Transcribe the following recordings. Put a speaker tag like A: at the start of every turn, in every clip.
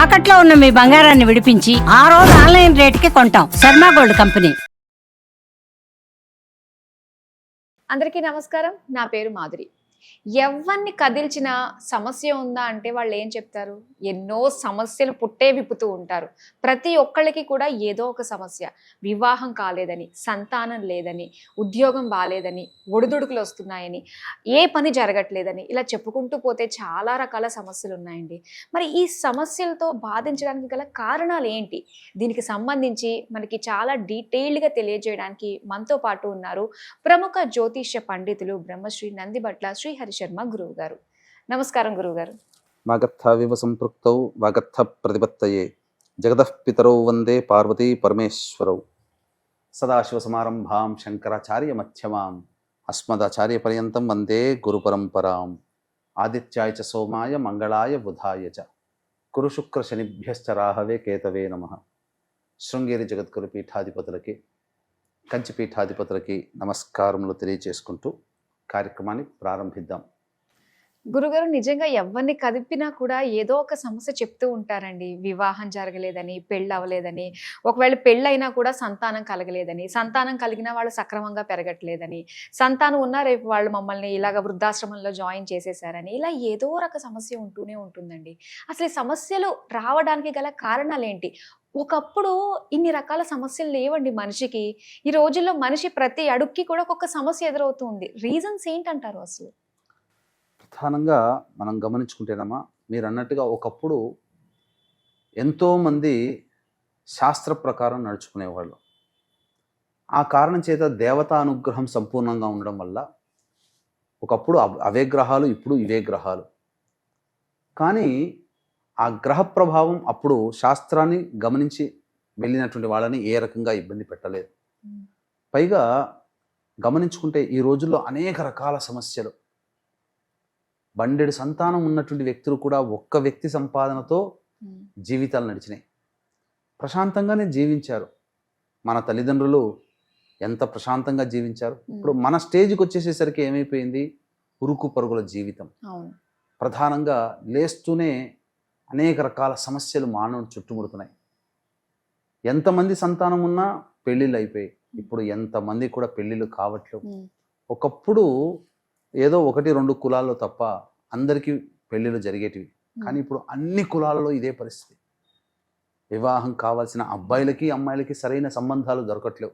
A: తాకట్లో ఉన్న మీ బంగారాన్ని విడిపించి ఆ రోజు ఆన్లైన్ రేటుకి కొంటాం. Sharma gold company.
B: అందరికీ నమస్కారం. నా పేరు మాధురి. ఎవరిని కదిల్చిన సమస్య ఉందా అంటే వాళ్ళు ఏం చెప్తారు? ఎన్నో సమస్యలు పుట్టే విప్పుతూ ఉంటారు. ప్రతి ఒక్కళ్ళకి కూడా ఏదో ఒక సమస్య. వివాహం కాలేదని, సంతానం లేదని, ఉద్యోగం బాలేదని, ఒడిదుడుకులు వస్తున్నాయని, ఏ పని జరగట్లేదని, ఇలా చెప్పుకుంటూ పోతే చాలా రకాల సమస్యలు ఉన్నాయండి. మరి ఈ సమస్యలతో బాధించడానికి గల కారణాలు ఏంటి? దీనికి సంబంధించి మనకి చాలా డీటెయిల్డ్గా తెలియజేయడానికి మనతో పాటు ఉన్నారు ప్రముఖ జ్యోతిష్య పండితులు బ్రహ్మశ్రీ నందిబట్ల శ్రీహరి శర్మ గురువు గారు. నమస్కారం గురువు గారు.
C: వాగర్థావివ సంపృక్తౌ వాగర్థ ప్రతిపత్తయే జగదః పితరౌ వందే పార్వతీ పరమేశ్వరౌ. సదాశివసమారంభాం శంకరాచార్య మధ్యమాం అస్మదాచార్య పర్యంతం వందే గురు పరంపరాం. ఆదిత్యాయ చ సోమాయ మంగళాయ బుధాయ చ గురు శుక్ర శనిభ్యశ్చ రాహవే కేతవే నమః. శృంగేరి జగద్గురు పీఠాధిపతులకి, కంచి పీఠాధిపతులకి నమస్కారములు తెలియజేసుకుంటూ కార్యక్రమాన్ని ప్రారంభిద్దాం.
B: గురుగారు, నిజంగా ఎవరిని కదిపినా కూడా ఏదో ఒక సమస్య చెప్తూ ఉంటారండి. వివాహం జరగలేదని, పెళ్ళి అవ్వలేదని, ఒకవేళ పెళ్ళైనా కూడా సంతానం కలగలేదని, సంతానం కలిగిన వాళ్ళు సక్రమంగా పెరగట్లేదని, సంతానం ఉన్నా రేపు వాళ్ళు మమ్మల్ని ఇలాగ వృద్ధాశ్రమంలో జాయిన్ చేసేసారని, ఇలా ఏదో రక సమస్య ఉంటూనే ఉంటుందండి. అసలు ఈ సమస్యలు రావడానికి గల కారణాలు ఏంటి? ఒకప్పుడు ఇన్ని రకాల సమస్యలు లేవండి మనిషికి. ఈ రోజుల్లో మనిషి ప్రతి అడుగుకి కూడా ఒక్కొక్క సమస్య ఎదురవుతుంది. రీజన్స్ ఏంటంటారు అసలు?
C: ప్రధానంగా మనం గమనించుకుంటేనమ్మా, మీరు అన్నట్టుగా ఒకప్పుడు ఎంతోమంది శాస్త్ర ప్రకారం నడుచుకునేవాళ్ళు. ఆ కారణం చేత దేవతా అనుగ్రహం సంపూర్ణంగా ఉండడం వల్ల ఒకప్పుడు అవే గ్రహాలు, ఇప్పుడు ఇవే గ్రహాలు. కానీ ఆ గ్రహ ప్రభావం అప్పుడు శాస్త్రాన్ని గమనించి వెళ్ళినటువంటి వాళ్ళని ఏ రకంగా ఇబ్బంది పెట్టలేదు. పైగా గమనించుకుంటే ఈ రోజుల్లో అనేక రకాల సమస్యలు. బండెడు సంతానం ఉన్నటువంటి వ్యక్తులు కూడా ఒక్క వ్యక్తి సంపాదనతో జీవితాలు నడిచినాయి. ప్రశాంతంగానే జీవించారు. మన తల్లిదండ్రులు ఎంత ప్రశాంతంగా జీవించారు. ఇప్పుడు మన స్టేజ్కి వచ్చేసేసరికి ఏమైపోయింది? ఉరుకు పరుగుల జీవితం. ప్రధానంగా లేస్తూనే అనేక రకాల సమస్యలు మానవుని చుట్టుముడుతున్నాయి. ఎంతమంది సంతానం ఉన్నా పెళ్ళిళ్ళు అయిపోయాయి. ఇప్పుడు ఎంతమంది కూడా పెళ్ళిళ్ళు కావట్లేవు. ఒకప్పుడు ఏదో 1-2 కులాల్లో తప్ప అందరికీ పెళ్ళిళ్ళు జరిగేటివి. కానీ ఇప్పుడు అన్ని కులాలలో ఇదే పరిస్థితి. వివాహం కావాల్సిన అబ్బాయిలకి అమ్మాయిలకి సరైన సంబంధాలు దొరకట్లేవు.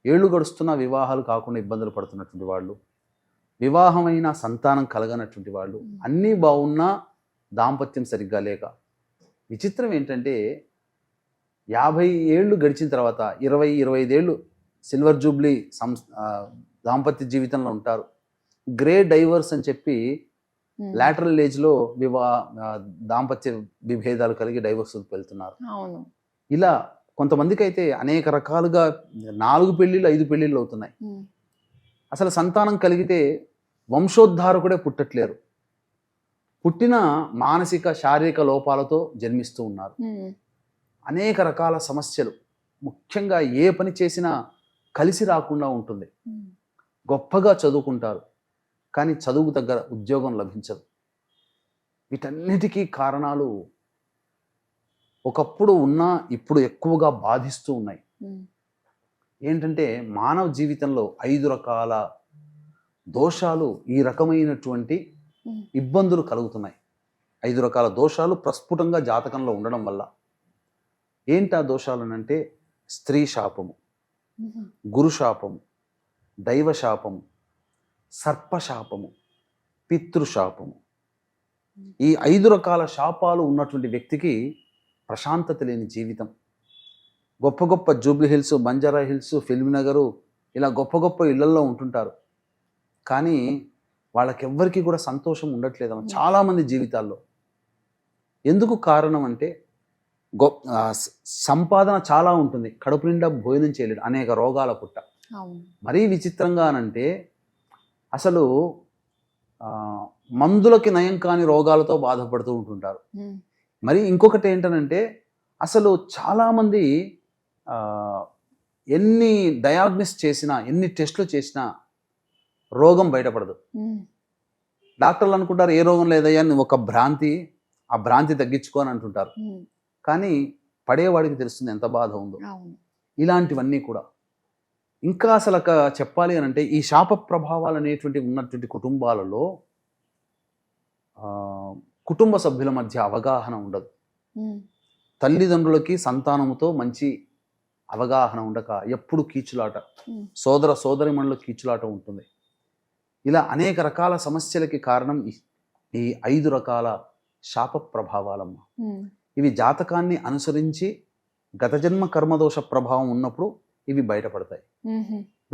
C: ఏళ్ళు గడుస్తున్న వివాహాలు కాకుండా ఇబ్బందులు పడుతున్నటువంటి వాళ్ళు, వివాహమైన సంతానం కలగనటువంటి వాళ్ళు, అన్నీ బాగున్నా దాంపత్యం సరిగ్గా లేక. విచిత్రం ఏంటంటే 50 ఏళ్ళు గడిచిన తర్వాత 20-25 ఏళ్ళు సిల్వర్ జూబ్లీ దాంపత్య జీవితంలో ఉంటారు. గ్రే డైవర్స్ అని చెప్పి లాటరల్ ఏజ్లో దాంపత్య విభేదాలు కలిగి డైవర్స్ వెళ్తున్నారు. ఇలా కొంతమందికి అయితే అనేక రకాలుగా 4 పెళ్ళిళ్ళు 5 పెళ్ళిళ్ళు అవుతున్నాయి. అసలు సంతానం కలిగితే వంశోద్ధారకుడే పుట్టట్లేరు. పుట్టిన మానసిక శారీరక లోపాలతో జన్మిస్తూ ఉన్నారు. అనేక రకాల సమస్యలు. ముఖ్యంగా ఏ పని చేసినా కలిసి రాకుండా ఉంటుంది. గొప్పగా చదువుకుంటారు, కానీ చదువుకు తగ్గ ఉద్యోగం లభించదు. వీటన్నిటికీ కారణాలు ఒకప్పుడు ఉన్నా ఇప్పుడు ఎక్కువగా బాధిస్తూ ఉన్నాయి. ఏంటంటే మానవ జీవితంలో 5 రకాల దోషాలు, ఈ రకమైనటువంటి ఇబ్బందులు కలుగుతున్నాయి. 5 రకాల దోషాలు ప్రస్ఫుటంగా జాతకంలో ఉండడం వల్ల. ఏంటి ఆ దోషాలు అంటే? స్త్రీ శాపము, గురు శాపము, దైవ శాపము, సర్పశాపము, పితృశాపము. ఈ 5 రకాల శాపాలు ఉన్నటువంటి వ్యక్తికి ప్రశాంతత లేని జీవితం. గొప్ప గొప్ప Jubilee hills, Banjara hills, film Nagar, ఇలా గొప్ప గొప్ప ఇళ్లల్లో ఉంటుంటారు. కానీ వాళ్ళకెవ్వరికి కూడా సంతోషం ఉండట్లేదమ్మ చాలామంది జీవితాల్లో. ఎందుకు కారణం అంటే సంపాదన చాలా ఉంటుంది, కడుపు నిండా భోజనం చేయలేడు, అనేక రోగాల పుట్ట. మరీ విచిత్రంగా అనంటే అసలు మందులకి నయం కాని రోగాలతో బాధపడుతూ ఉంటుంటారు. మరి ఇంకొకటి ఏంటనంటే అసలు చాలామంది ఎన్ని డయాగ్నోస్ చేసినా, ఎన్ని టెస్టులు చేసినా రోగం బయటపడదు. డాక్టర్లు అనుకుంటారు ఏ రోగం లేదయ్యా, ఒక భ్రాంతి, ఆ భ్రాంతి తగ్గించుకో అని అంటుంటారు. కానీ పడేవాడికి తెలుస్తుంది ఎంత బాధ ఉందో.
B: అవును.
C: ఇలాంటివన్నీ కూడా ఇంకా అసలు చెప్పాలి అని అంటే ఈ శాప ప్రభావాలు అనేటువంటి ఉన్నటువంటి కుటుంబాలలో కుటుంబ సభ్యుల మధ్య అవగాహన ఉండదు. తల్లిదండ్రులకి సంతానముతో మంచి అవగాహన ఉండక ఎప్పుడు కీచులాట, సోదర సోదరిమణుల కీచులాట ఉంటుంది. ఇలా అనేక రకాల సమస్యలకి కారణం ఈ 5 రకాల శాప ప్రభావాలమ్మ. ఇవి జాతకాన్ని అనుసరించి గత జన్మ కర్మదోష ప్రభావం ఉన్నప్పుడు ఇవి బయటపడతాయి.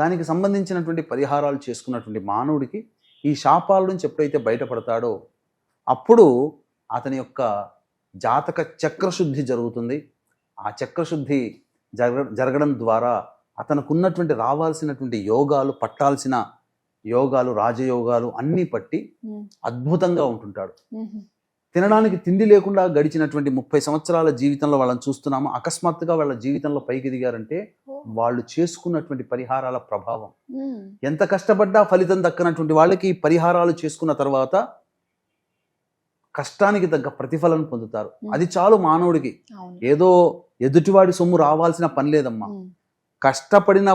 C: దానికి సంబంధించినటువంటి పరిహారాలు చేసుకున్నటువంటి మానవుడికి ఈ శాపాల నుంచి ఎప్పుడైతే బయటపడతాడో అప్పుడు అతని యొక్క జాతక చక్రశుద్ధి జరుగుతుంది. ఆ చక్రశుద్ధి జరగడం ద్వారా అతనుకున్నటువంటి రావాల్సినటువంటి యోగాలు, పట్టాల్సిన యోగాలు, రాజయోగాలు అన్నీ పట్టి అద్భుతంగా ఉంటుంటాడు. తినడానికి తిండి లేకుండా గడిచినటువంటి 30 సంవత్సరాల జీవితంలో వాళ్ళని చూస్తున్నాము. అకస్మాత్తుగా వాళ్ళ జీవితంలో పైకి ఎదిగారంటే వాళ్ళు చేసుకున్నటువంటి పరిహారాల ప్రభావం. ఎంత కష్టపడ్డా ఫలితం దక్కనటువంటి వాళ్ళకి పరిహారాలు చేసుకున్న తర్వాత కష్టానికి తగ్గ ప్రతిఫలం పొందుతారు. అది చాలు మానవుడికి. ఏదో ఎదుటివాడి సొమ్ము రావాల్సిన పని లేదమ్మా. కష్టపడిన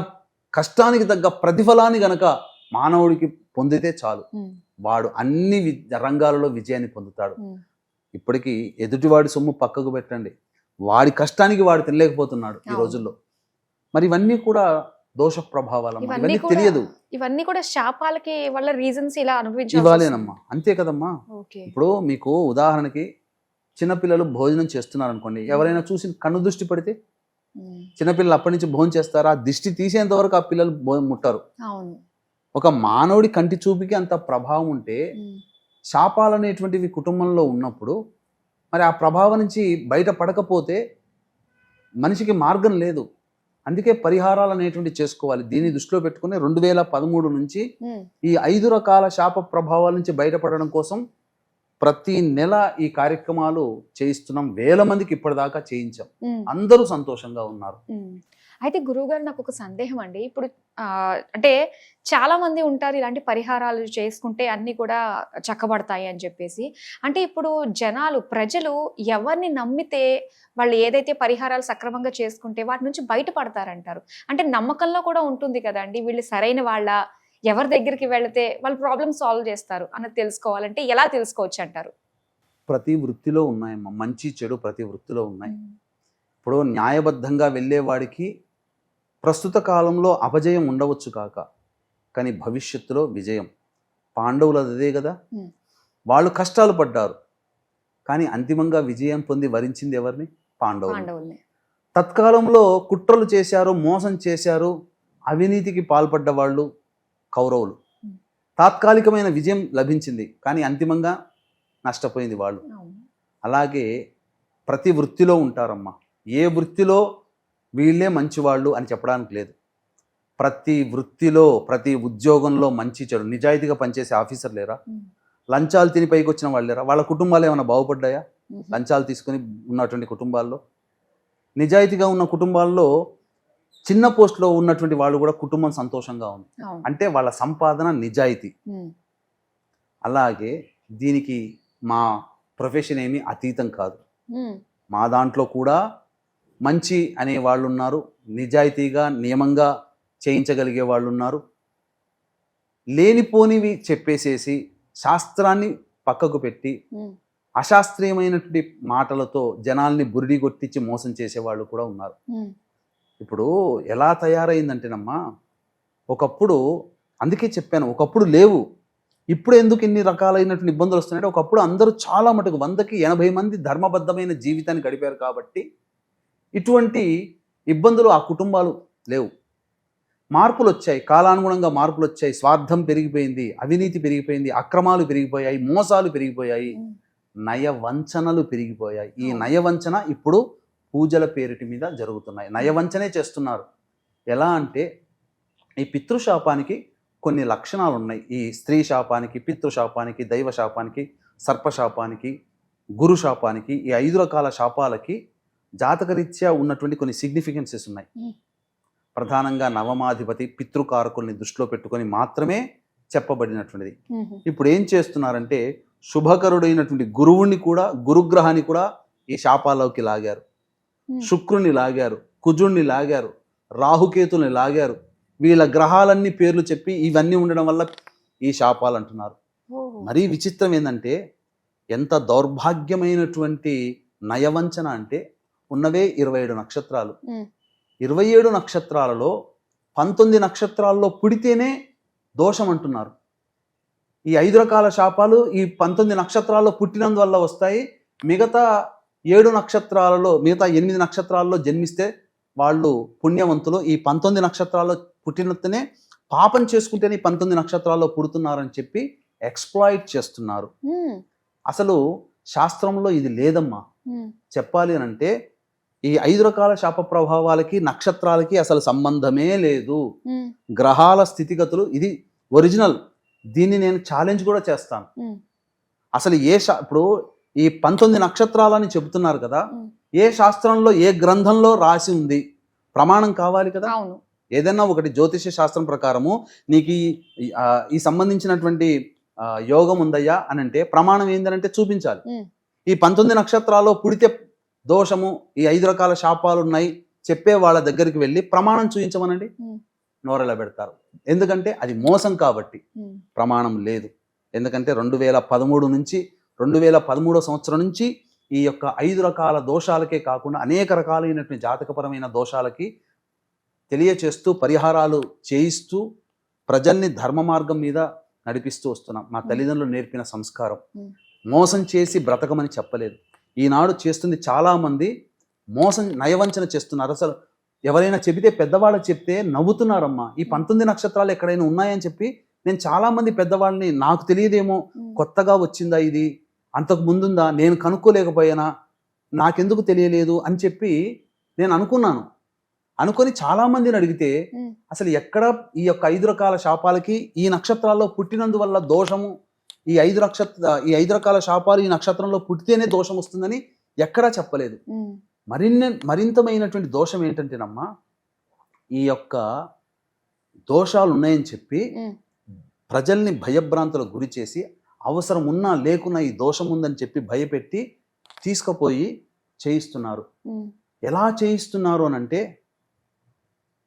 C: కష్టానికి తగ్గ ప్రతిఫలాన్ని గనక మానవుడికి పొందితే చాలు, వాడు అన్ని రంగాలలో విజయాన్ని పొందుతాడు. ఇప్పటికీ ఎదుటివాడి సొమ్ము పక్కకు పెట్టండి, వాడి కష్టానికి వాడు తినలేకపోతున్నాడు ఈ రోజుల్లో. మరి ఇవన్నీ కూడా దోష ప్రభావాలు, ఇవన్నీ తెలియదు.
B: ఇవన్నీ కూడా శాపాలకి వల్ల రీజన్స్ ఇలా అనుభవించాలి
C: ఇవ్వాలేనమ్మా, అంతే కదమ్మా. ఇప్పుడు మీకు ఉదాహరణకి చిన్నపిల్లలు భోజనం చేస్తున్నారు అనుకోండి, ఎవరైనా చూసి కన్ను దృష్టి పడితే చిన్నపిల్లలు అప్పటి నుంచి భోజనం చేస్తారు. ఆ దిష్టి తీసేంత వరకు ఆ పిల్లలు ముట్టారు. ఒక మానవుడి కంటి చూపుకి అంత ప్రభావం ఉంటే శాపాలు అనేటువంటివి కుటుంబంలో ఉన్నప్పుడు మరి ఆ ప్రభావం నుంచి బయట పడకపోతే మనిషికి మార్గం లేదు. అందుకే పరిహారాలు అనేటువంటి చేసుకోవాలి. దీన్ని దృష్టిలో పెట్టుకుని 2013 నుంచి ఈ 5 రకాల శాప ప్రభావాల నుంచి బయటపడడం కోసం ప్రతి నెల ఈ కార్యక్రమాలు చేయిస్తున్నాం. 1000 మందికి ఇప్పటిదాకా చేయించాం. అందరూ సంతోషంగా ఉన్నారు.
B: అయితే గురువు గారు, నాకు ఒక సందేహం అండి. ఇప్పుడు అంటే చాలా మంది ఉంటారు ఇలాంటి పరిహారాలు చేసుకుంటే అన్ని కూడా చక్కబడతాయి అని చెప్పేసి. అంటే ఇప్పుడు ప్రజలు ఎవరిని నమ్మితే వాళ్ళు ఏదైతే పరిహారాలు సక్రమంగా చేసుకుంటే వాటి నుంచి బయటపడతారంటారు? అంటే నమ్మకంలో కూడా ఉంటుంది కదండి, వీళ్ళు సరైన వాళ్ళ, ఎవరి దగ్గరికి వెళితే వాళ్ళు ప్రాబ్లమ్ సాల్వ్ చేస్తారు అన్నది తెలుసుకోవాలంటే ఎలా తెలుసుకోవచ్చు అంటారు?
C: ప్రతి వృత్తిలో ఉన్నాయమ్మా, మంచి చెడు ప్రతి వృత్తిలో ఉన్నాయి. ఇప్పుడు న్యాయబద్ధంగా వెళ్ళేవాడికి ప్రస్తుత కాలంలో అపజయం ఉండవచ్చు కాక, కానీ భవిష్యత్తులో విజయం. పాండవులు అదే కదా, వాళ్ళు కష్టాలు పడ్డారు కానీ అంతిమంగా విజయం పొంది వరించింది ఎవరిని? పాండవుల్ని. తత్కాలంలో కుట్రలు చేశారు, మోసం చేశారు, అవినీతికి పాల్పడ్డ వాళ్ళు కౌరవులు. తాత్కాలికమైన విజయం లభించింది కానీ అంతిమంగా నష్టపోయింది వాళ్ళు. అలాగే ప్రతి వృత్తిలో ఉంటారమ్మా. ఏ వృత్తిలో వీళ్ళే మంచివాళ్ళు అని చెప్పడానికి లేదు. ప్రతి వృత్తిలో, ప్రతి ఉద్యోగంలో మంచి చెడు, నిజాయితీగా పనిచేసే ఆఫీసర్ లేరా? లంచాలు తిని పైకి వచ్చిన వాళ్ళు లేరా? వాళ్ళ కుటుంబాలు ఏమైనా బాగుపడ్డాయా? లంచాలు తీసుకుని ఉన్నటువంటి కుటుంబాల్లో, నిజాయితీగా ఉన్న కుటుంబాల్లో చిన్న పోస్టులో ఉన్నటువంటి వాళ్ళు కూడా కుటుంబం సంతోషంగా ఉంది అంటే వాళ్ళ సంపాదన నిజాయితీ. అలాగే దీనికి మా ప్రొఫెషన్ ఏమీ అతీతం కాదు. మా దాంట్లో కూడా మంచి అనే వాళ్ళు ఉన్నారు, నిజాయితీగా నియమంగా చేయించగలిగే వాళ్ళు ఉన్నారు. లేనిపోనివి చెప్పేసేసి శాస్త్రాన్ని పక్కకు పెట్టి అశాస్త్రీయమైనటువంటి మాటలతో జనాల్ని బురిడి కొట్టించి మోసం చేసేవాళ్ళు కూడా ఉన్నారు. ఇప్పుడు ఎలా తయారైందంటేనమ్మా, ఒకప్పుడు, అందుకే చెప్పాను, ఒకప్పుడు లేవు, ఇప్పుడు ఎందుకు ఇన్ని రకాలైనటువంటి ఇబ్బందులు వస్తున్నాయంటే ఒకప్పుడు అందరూ చాలా మటుకు 100కి 80 మంది ధర్మబద్ధమైన జీవితాన్ని గడిపారు కాబట్టి ఇటువంటి ఇబ్బందులు ఆ కుటుంబాలు లేవు. మార్పులు వచ్చాయి, కాలానుగుణంగా మార్పులు వచ్చాయి. స్వార్థం పెరిగిపోయింది, అవినీతి పెరిగిపోయింది, అక్రమాలు పెరిగిపోయాయి, మోసాలు పెరిగిపోయాయి, నయవంచనలు పెరిగిపోయాయి. ఈ నయవంచన ఇప్పుడు పూజల పేరిటి మీద జరుగుతున్నాయి. నయవంచనే చేస్తున్నారు. ఎలా అంటే ఈ పితృశాపానికి కొన్ని లక్షణాలు ఉన్నాయి. ఈ స్త్రీ శాపానికి, పితృశాపానికి, దైవ శాపానికి, సర్పశాపానికి, గురు శాపానికి, ఈ 5 రకాల శాపాలకి జాతకరీత్యా ఉన్నటువంటి కొన్ని సిగ్నిఫికెన్సెస్ ఉన్నాయి. ప్రధానంగా నవమాధిపతి పితృకారకుల్ని దృష్టిలో పెట్టుకొని మాత్రమే చెప్పబడినటువంటిది. ఇప్పుడు ఏం చేస్తున్నారంటే శుభకరుడైనటువంటి గురువుని కూడా, గురుగ్రహాన్ని కూడా ఈ శాపాల్లోకి లాగారు. శుక్రుని లాగారు, కుజుణ్ణి లాగారు, రాహుకేతుల్ని లాగారు. వీళ్ళ గ్రహాలన్నీ పేర్లు చెప్పి ఇవన్నీ ఉండడం వల్ల ఈ శాపాలు అంటున్నారు. మరీ విచిత్రం ఏంటంటే, ఎంత దౌర్భాగ్యమైనటువంటి నయవంచన అంటే, ఉన్నవే 27 నక్షత్రాలు. 27 నక్షత్రాలలో 19 నక్షత్రాల్లో పుడితేనే దోషం అంటున్నారు. ఈ 5 రకాల శాపాలు ఈ 19 నక్షత్రాల్లో పుట్టినందువల్ల వస్తాయి. మిగతా 7 నక్షత్రాలలో, మిగతా 8 నక్షత్రాల్లో జన్మిస్తే వాళ్ళు పుణ్యవంతులు. ఈ 19 నక్షత్రాల్లో పుట్టినట్టునే పాపం చేసుకుంటేనే 19 నక్షత్రాల్లో పుడుతున్నారని చెప్పి ఎక్స్ప్లాయిట్ చేస్తున్నారు. అసలు శాస్త్రంలో ఇది లేదమ్మా. చెప్పాలి అని అంటే ఈ 5 రకాల శాప ప్రభావాలకి నక్షత్రాలకి అసలు సంబంధమే లేదు. గ్రహాల స్థితిగతులు ఇది ఒరిజినల్. దీన్ని నేను ఛాలెంజ్ కూడా చేస్తాను. అసలు ఇప్పుడు ఈ 19 నక్షత్రాలని చెబుతున్నారు కదా, ఏ శాస్త్రంలో ఏ గ్రంథంలో రాసి ఉంది? ప్రమాణం కావాలి కదా. ఏదైనా ఒకటి జ్యోతిష శాస్త్రం ప్రకారము నీకు ఈ సంబంధించినటువంటి యోగం ఉందయ్యా అని అంటే ప్రమాణం ఏంటంటే చూపించాలి. ఈ 19 నక్షత్రాల్లో పుడితే దోషము, ఈ 5 రకాల శాపాలు ఉన్నాయి చెప్పే వాళ్ళ దగ్గరికి వెళ్ళి ప్రమాణం చూపించమనండి, నోరెలా పెడతారు. ఎందుకంటే అది మోసం కాబట్టి. ప్రమాణం లేదు. ఎందుకంటే 2013 నుంచి 2013 సంవత్సరం నుంచి ఈ యొక్క 5 రకాల దోషాలకే కాకుండా అనేక రకాలైనటువంటి జాతకపరమైన దోషాలకి తెలియచేస్తూ పరిహారాలు చేయిస్తూ ప్రజల్ని ధర్మ మార్గం మీద నడిపిస్తూ వస్తున్నాం. మా తల్లిదండ్రులు నేర్పిన సంస్కారం. మోసం చేసి బ్రతకమని చెప్పలేదు. ఈనాడు చేస్తుంది చాలామంది మోసం, నయవంచన చేస్తున్నారు. అసలు ఎవరైనా చెబితే, పెద్దవాళ్ళకి చెప్తే నవ్వుతున్నారమ్మా. ఈ 19 నక్షత్రాలు ఎక్కడైనా ఉన్నాయని చెప్పి నేను చాలామంది పెద్దవాళ్ళని, నాకు తెలియదేమో, కొత్తగా వచ్చిందా ఇది, అంతకు ముందుందా, నేను కనుక్కోలేకపోయానా, నాకెందుకు తెలియలేదు అని చెప్పి నేను అనుకొని చాలామందిని అడిగితే అసలు ఎక్కడ ఈ యొక్క 5 రకాల శాపాలకి ఈ నక్షత్రాల్లో పుట్టినందువల్ల దోషము, ఈ 5 రకాల శాపాలు ఈ నక్షత్రంలో పుట్టితేనే దోషం వస్తుందని ఎక్కడా చెప్పలేదు. మరింతమైనటువంటి దోషం ఏంటంటేనమ్మా, ఈ యొక్క దోషాలు ఉన్నాయని చెప్పి ప్రజల్ని భయభ్రాంతులకు గురి చేసి, అవసరం ఉన్నా లేకున్నా ఈ దోషం ఉందని చెప్పి భయపెట్టి తీసుకుపోయి చేయిస్తున్నారు. ఎలా చేయిస్తున్నారు అని అంటే,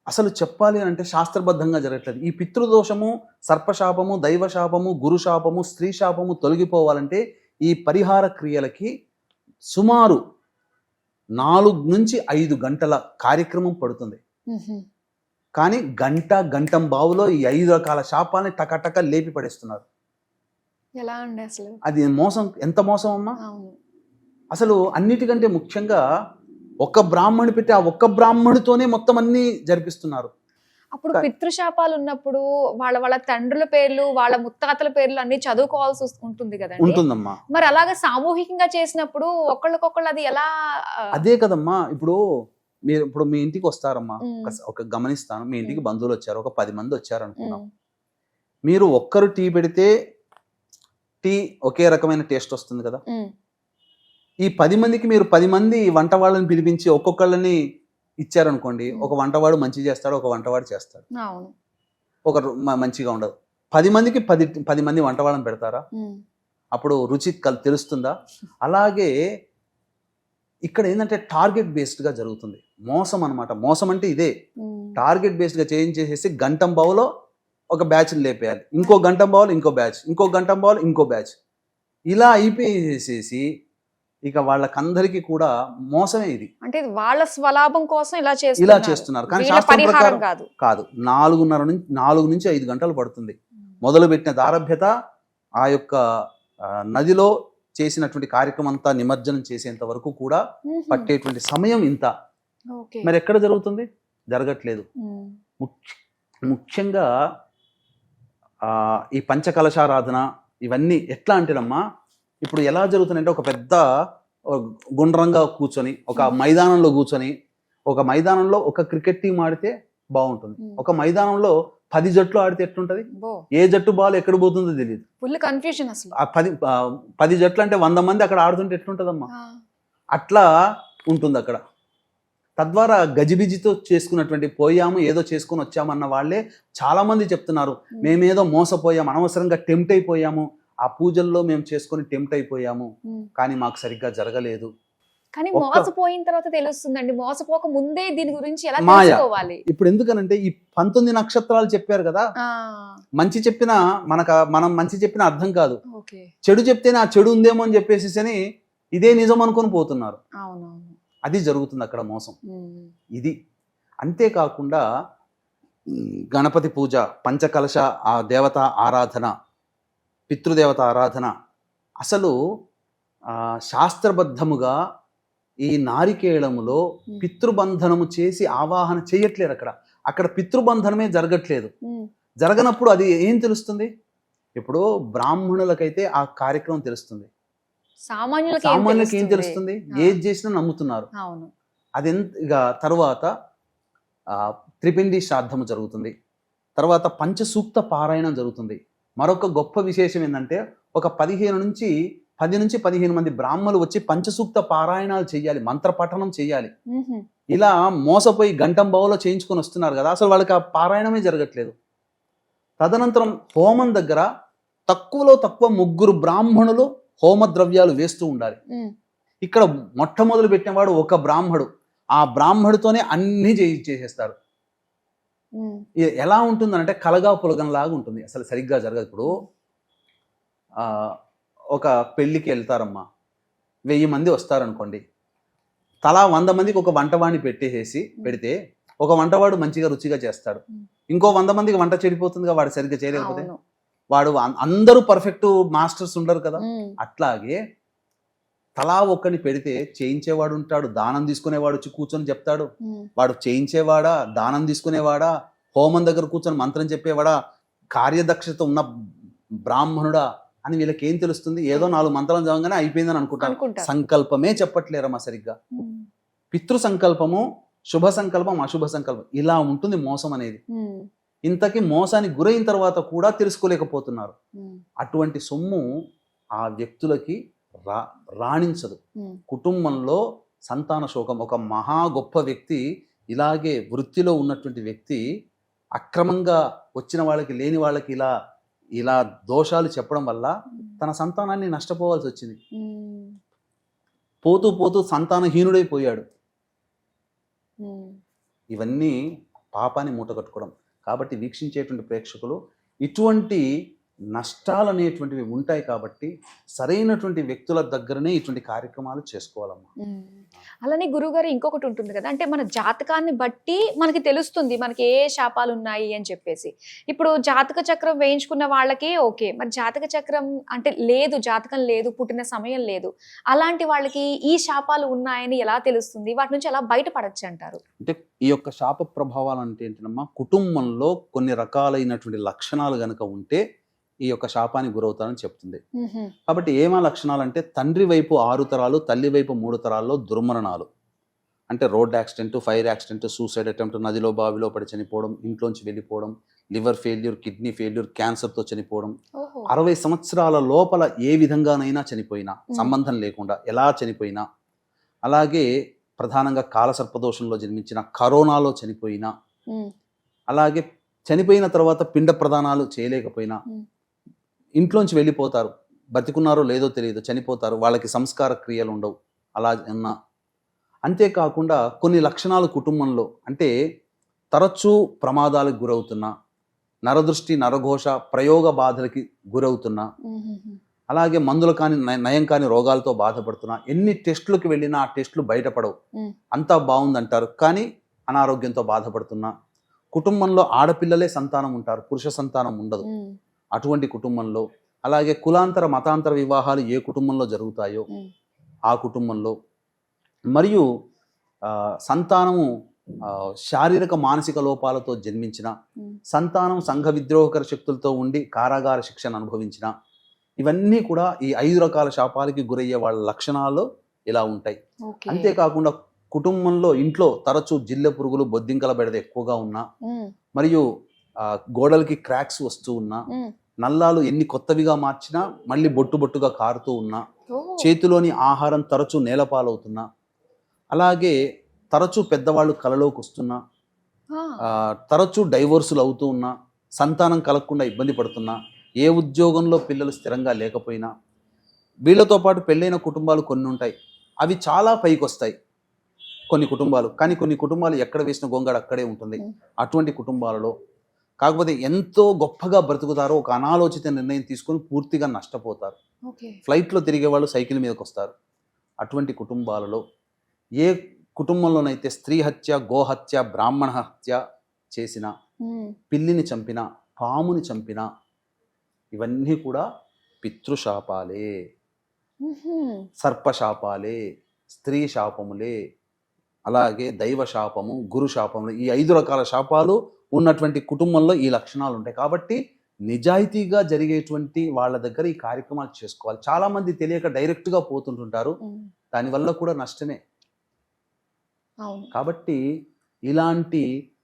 C: అసలు చెప్పాలి అని అంటే శాస్త్రబద్ధంగా జరగట్లేదు. ఈ పితృదోషము, సర్పశాపము, దైవశాపము, గురుశాపము, స్త్రీ శాపము తొలగిపోవాలంటే ఈ పరిహార క్రియలకి సుమారు 4 నుంచి 5 గంటల కార్యక్రమం పడుతుంది. కానీ గంటం బావులో ఈ 5 రకాల శాపాలని టకటక లేపి పడేస్తున్నారు.
B: ఎలా అండి అసలు? అది
C: మోసం. ఎంత మోసం అమ్మా! అసలు అన్నిటికంటే ముఖ్యంగా ఒక్క బ్రాహ్మణి పెట్టి ఆ ఒక్క బ్రాహ్మణితోనే మొత్తం అన్ని జరిపిస్తున్నారు.
B: అప్పుడు పితృశాపాలు ఉన్నప్పుడు వాళ్ళ తండ్రుల పేర్లు, వాళ్ళ ముత్తాతల పేర్లు అన్ని చదువుకోవాల్సి ఉంటుంది కదండి.
C: ఉంటుందమ్మా.
B: మరి అలాగే సామూహికంగా చేసినప్పుడు ఒకళ్ళకొకళ్ళు అది ఎలా?
C: అదే కదమ్మా. ఇప్పుడు మీ ఇంటికి వస్తారమ్మా, ఒక గమనిస్తాను, మీ ఇంటికి బంధువులు వచ్చారు, ఒక 10 మంది వచ్చారు అనుకున్నాం. మీరు ఒక్కరు టీ పెడితే టీ ఒకే రకమైన టేస్ట్ వస్తుంది కదా. ఈ 10 మందికి మీరు 10 మంది వంట వాళ్ళని పిలిపించి ఒక్కొక్కళ్ళని ఇచ్చారనుకోండి, ఒక వంటవాడు మంచి చేస్తాడు, ఒక వంటవాడు చేస్తాడు, ఒకరు మంచిగా ఉండదు. 10 మందికి 10 మంది వంటవాళ్ళని పెడతారా? అప్పుడు రుచి తెలుస్తుందా? అలాగే ఇక్కడ ఏంటంటే టార్గెట్ బేస్డ్గా జరుగుతుంది మోసం అనమాట. మోసం అంటే ఇదే, టార్గెట్ బేస్డ్గా చేసేసి గంటం బావులో ఒక బ్యాచ్ని లేపేయాలి, ఇంకో గంటం బావులు ఇంకో బ్యాచ్, ఇంకో గంటం బావులు ఇంకో బ్యాచ్, ఇలా అయిపోయేసేసి ఇక వాళ్ళకందరికీ కూడా మోసమే ఇది.
B: అంటే వాళ్ళ స్వలాభం కోసం ఇలా చేస్తున్నారు.
C: కానీ శాస్త్రం ప్రకారం కాదు. 4 నుంచి 5 గంటలు పడుతుంది. మొదలుపెట్టిన దారభ్యత ఆ యొక్క నదిలో చేసినటువంటి కార్యక్రమం అంతా నిమజ్జనం చేసేంత వరకు కూడా పట్టేటువంటి సమయం ఇంత. మరి ఎక్కడ జరుగుతుంది? జరగట్లేదు. ముఖ్యంగా ఈ పంచకలశారాధన ఇవన్నీ ఎట్లా అంటేనమ్మా, ఇప్పుడు ఎలా జరుగుతుందంటే, ఒక పెద్ద గుండ్రంగా కూర్చొని ఒక మైదానంలో కూర్చొని, ఒక మైదానంలో ఒక క్రికెట్ టీం ఆడితే బాగుంటుంది, ఒక మైదానంలో 10 జట్లు ఆడితే ఎట్లుంటది? ఏ జట్టు బాల్ ఎక్కడ పోతుందో తెలియదు.
B: ఫుల్ కన్ఫ్యూజన్ అసలు.
C: 10 జట్లు అంటే 100 మంది అక్కడ ఆడుతుంటే ఎట్లుంటదమ్మా? అట్లా ఉంటుంది అక్కడ. తద్వారా గజిబిజితో చేసుకున్నటువంటి పోయాము, ఏదో చేసుకుని వచ్చామన్న వాళ్ళే చాలా మంది చెప్తున్నారు, మేమేదో మోసపోయాము, అనవసరంగా టెంప్ట్ అయిపోయాము, ఆ పూజల్లో మేము చేసుకొని టెంప్ట్ అయిపోయాము,
B: ఉమ్.
C: కానీ మాకు సరిగ్గా జరగలేదు.
B: కానీ
C: ఒక్క-
B: మోసపోయిన తర్వాత తెలుస్తుందండి. మోసపోక ముందే దీని గురించి ఎలా
C: మాయ.
B: తెలుసుకోవాలి?
C: ఇప్పుడు ఎందుకనంటే ఈ 19 నక్షత్రాలు చెప్పారు కదా,
B: ఆ,
C: మంచి చెప్పినా మనం మంచి చెప్పినా అర్థం కాదు,
B: ఓకే.
C: చెడు చెప్తేనే ఆ చెడు ఉందేమో అని చెప్పేసి అని ఇదే నిజం అనుకొని పోతున్నారు.
B: అవునవును.
C: అది జరుగుతుంది అక్కడ మోసం.
B: ఉమ్.
C: ఇది అంతేకాకుండా గణపతి పూజ, పంచకలశ ఆ దేవత ఆరాధన, పితృదేవత ఆరాధన, అసలు శాస్త్రబద్ధముగా ఈ నారికేళములో పితృబంధనము చేసి ఆవాహన చేయట్లేరు. అక్కడ పితృబంధనమే జరగట్లేదు.
B: ఉమ్.
C: జరగనప్పుడు అది ఏం తెలుస్తుంది? ఇప్పుడు బ్రాహ్మణులకైతే ఆ కార్యక్రమం తెలుస్తుంది, సామాన్యులకి ఏం తెలుస్తుంది? ఏది చేసినా నమ్ముతున్నారు.
B: అవును.
C: అది ఇక తర్వాత త్రిపిండి శ్రాద్ధము జరుగుతుంది, తర్వాత పంచసూక్త పారాయణం జరుగుతుంది. మరొక గొప్ప విశేషం ఏంటంటే ఒక 10 నుంచి 15 మంది బ్రాహ్మణులు వచ్చి పంచసూక్త పారాయణాలు చేయాలి, మంత్రపఠనం చేయాలి.
B: ఉహుం.
C: ఇలా మోసపోయి గంటంబావులో చేయించుకొని వస్తున్నారు కదా, అసలు వాళ్ళకి ఆ పారాయణమే జరగట్లేదు. తదనంతరం హోమం దగ్గర తక్కువలో తక్కువ 3 బ్రాహ్మణులు హోమ ద్రవ్యాలు వేస్తూ ఉండాలి.
B: ఉమ్.
C: ఇక్కడ మొట్టమొదలు పెట్టినవాడు ఒక బ్రాహ్మడు, ఆ బ్రాహ్మడితోనే అన్నీ చేసేస్తారు.
B: ఉమ్.
C: ఎలా ఉంటుందంటే కలగా పులగంలాగా ఉంటుంది, అసలు సరిగ్గా జరగదు. ఇప్పుడు ఒక పెళ్ళికి వెళ్తారమ్మా, 1000 మంది వస్తారనుకోండి, తలా 100 మందికి ఒక వంటవాడిని పెడితే ఒక వంటవాడు మంచిగా రుచిగా చేస్తాడు, ఇంకో 100 మందికి వంట చెడిపోతుందిగా, వాడు సరిగ్గా చేయలేకపోతే.
B: అవును.
C: వాడు అందరూ పర్ఫెక్ట్ మాస్టర్స్ ఉండరు కదా.
B: ఉమ్.
C: అట్లాగే తలా ఒక్కడిని పెడితే చేయించేవాడు ఉంటాడు, దానం తీసుకునేవాడు వచ్చి కూర్చొని చెప్తాడు.
B: ఉమ్.
C: వాడు చేయించేవాడా, దానం తీసుకునేవాడా, హోమం దగ్గర కూర్చొని మంత్రం చెప్పేవాడా, కార్యదక్షత ఉన్న బ్రాహ్మణుడా అని వీళ్ళకి ఏం తెలుస్తుంది? ఏదో 4 మంత్రాలు చదవగానే అయిపోయిందని అనుకుంటారు. సంకల్పమే చెప్పట్లేరమ్మా సరిగ్గా.
B: ఉమ్.
C: పితృ సంకల్పము, శుభ సంకల్పం, అశుభ సంకల్పం, ఇలా ఉంటుంది మోసం అనేది.
B: ఉమ్.
C: ఇంతకీ మోసానికి గురైన తర్వాత కూడా తెలుసుకోలేకపోతున్నారు.
B: ఉమ్.
C: అటువంటి సొమ్ము ఆ వ్యక్తులకి రాణించదు.
B: ఉమ్.
C: కుటుంబంలో సంతాన శోకం. ఒక మహా గొప్ప వ్యక్తి, ఇలాగే వృత్తిలో ఉన్నటువంటి వ్యక్తి అక్రమంగా వచ్చిన వాళ్ళకి లేని వాళ్ళకి ఇలా దోషాలు చెప్పడం వల్ల తన సంతానాన్ని నష్టపోవాల్సి వచ్చింది.
B: ఉమ్.
C: పోతూ పోతూ సంతానహీనుడైపోయాడు.
B: ఉమ్.
C: ఇవన్నీ పాపాన్ని మూటగట్టుకోవడం. కాబట్టి వీక్షించేటువంటి ప్రేక్షకులు ఇటువంటి నష్టాలు అనేటువంటివి ఉంటాయి కాబట్టి సరైనటువంటి వ్యక్తుల దగ్గరనే ఇటువంటి కార్యక్రమాలు చేసుకోవాలమ్మా.
B: అలానే గురువుగారు ఇంకొకటి ఉంటుంది కదా, అంటే మన జాతకాన్ని బట్టి మనకి తెలుస్తుంది మనకి ఏ శాపాలు ఉన్నాయి అని చెప్పేసి. ఇప్పుడు జాతక చక్రం వేయించుకున్న వాళ్ళకి ఓకే, మరి జాతక చక్రం అంటే లేదు, జాతకం లేదు, పుట్టిన సమయం లేదు, అలాంటి వాళ్ళకి ఈ శాపాలు ఉన్నాయని ఎలా తెలుస్తుంది? వాటి నుంచి ఎలా బయటపడచ్చు అంటారు?
C: అంటే ఈ యొక్క శాప ప్రభావాలు అంటే ఏంటమ్మా, కుటుంబంలో కొన్ని రకాలైనటువంటి లక్షణాలు గనక ఉంటే ఈ యొక్క శాపానికి గురవుతారని చెప్తుంది. కాబట్టి ఏమా లక్షణాలు అంటే, తండ్రి వైపు 6 తరాలు, తల్లి వైపు 3 తరాల్లో దుర్మరణాలు. అంటే road accident, fire accident, suicide attempt, నదిలో బావిలో పడి చనిపోవడం, ఇంట్లోంచి వెళ్ళిపోవడం, లివర్ ఫెయిల్యూర్, కిడ్నీ ఫెయిల్యూర్, క్యాన్సర్తో చనిపోవడం, 60 సంవత్సరాల లోపల ఏ విధంగానైనా చనిపోయినా, సంబంధం లేకుండా ఎలా చనిపోయినా, అలాగే ప్రధానంగా కాలసర్పదోషంలో జన్మించిన, కరోనాలో చనిపోయినా, అలాగే చనిపోయిన తర్వాత పిండ ప్రదానాలు చేయలేకపోయినా, ఇంట్లోంచి వెళ్ళిపోతారు, బతికున్నారో లేదో తెలియదు, చనిపోతారు, వాళ్ళకి సంస్కార క్రియలు ఉండవు, అలా ఉన్నా. అంతేకాకుండా కొన్ని లక్షణాలు కుటుంబంలో అంటే తరచూ ప్రమాదాలకు గురవుతున్నా, నరదృష్టి, నరఘోష, ప్రయోగ బాధలకి గురవుతున్నా, అలాగే మందులు కాని నయం కాని రోగాలతో బాధపడుతున్నా, ఎన్ని టెస్టులకు వెళ్ళినా ఆ టెస్టులు బయటపడవు, అంతా బాగుందంటారు కానీ అనారోగ్యంతో బాధపడుతున్నా, కుటుంబంలో ఆడపిల్లలే సంతానం ఉంటారు, పురుష సంతానం ఉండదు, అటువంటి కుటుంబంలో, అలాగే కులాంతర మతాంతర వివాహాలు ఏ కుటుంబంలో జరుగుతాయో ఆ కుటుంబంలో, మరియు సంతానము శారీరక మానసిక లోపాలతో జన్మించిన, సంతానం సంఘ విద్రోహకర శక్తులతో ఉండి కారాగార శిక్షను అనుభవించిన, ఇవన్నీ కూడా ఈ 5 రకాల శాపాలకి గురయ్యే వాళ్ళ లక్షణాలు ఇలా ఉంటాయి. అంతేకాకుండా కుటుంబంలో ఇంట్లో తరచూ జిల్లె పురుగులు, బొద్దింకల బెడద ఎక్కువగా ఉన్నా, మరియు గోడలకి క్రాక్స్ వస్తూ ఉన్నా, నల్లాలు ఎన్ని కొత్తవిగా మార్చినా మళ్ళీ బొట్టుగా కారుతూ ఉన్నా, చేతిలోని ఆహారం తరచూ నేలపాలవుతున్నా, అలాగే తరచూ పెద్దవాళ్ళు కలలోకి వస్తున్నా, తరచూ డైవోర్సులు అవుతూ ఉన్నా, సంతానం కలగకుండా ఇబ్బంది పడుతున్నా, ఏ ఉద్యోగంలో పిల్లలు స్థిరంగా లేకపోయినా, వీళ్ళతో పాటు పెళ్ళైన కుటుంబాలు కొన్ని ఉంటాయి, అవి చాలా పైకి వస్తాయి కొన్ని కుటుంబాలు. కానీ కొన్ని కుటుంబాలు ఎక్కడ వేసిన గొంగడ అక్కడే ఉంటుంది. అటువంటి కుటుంబాలలో కాకపోతే ఎంతో గొప్పగా బ్రతుకుతారో ఒక అనాలోచిత నిర్ణయం తీసుకొని పూర్తిగా నష్టపోతారు. ఫ్లైట్లో తిరిగే వాళ్ళు సైకిల్ మీదకి వస్తారు. అటువంటి కుటుంబాలలో ఏ కుటుంబంలోనైతే స్త్రీ హత్య, గోహత్య, బ్రాహ్మణ హత్య చేసిన, పిల్లిని చంపిన, పాముని చంపిన, ఇవన్నీ కూడా పితృశాపాలే, సర్పశాపాలే, స్త్రీ శాపములే, అలాగే దైవ శాపము, గురు శాపములు, ఈ 5 రకాల శాపాలు ఉన్నటువంటి కుటుంబంలో ఈ లక్షణాలు ఉంటాయి. కాబట్టి నిజాయితీగా జరిగేటువంటి వాళ్ళ దగ్గర ఈ కార్యక్రమాలు చేసుకోవాలి. చాలా మంది తెలియక డైరెక్ట్గా పోతుంటుంటారు, దానివల్ల కూడా నష్టమే. కాబట్టి ఇలాంటి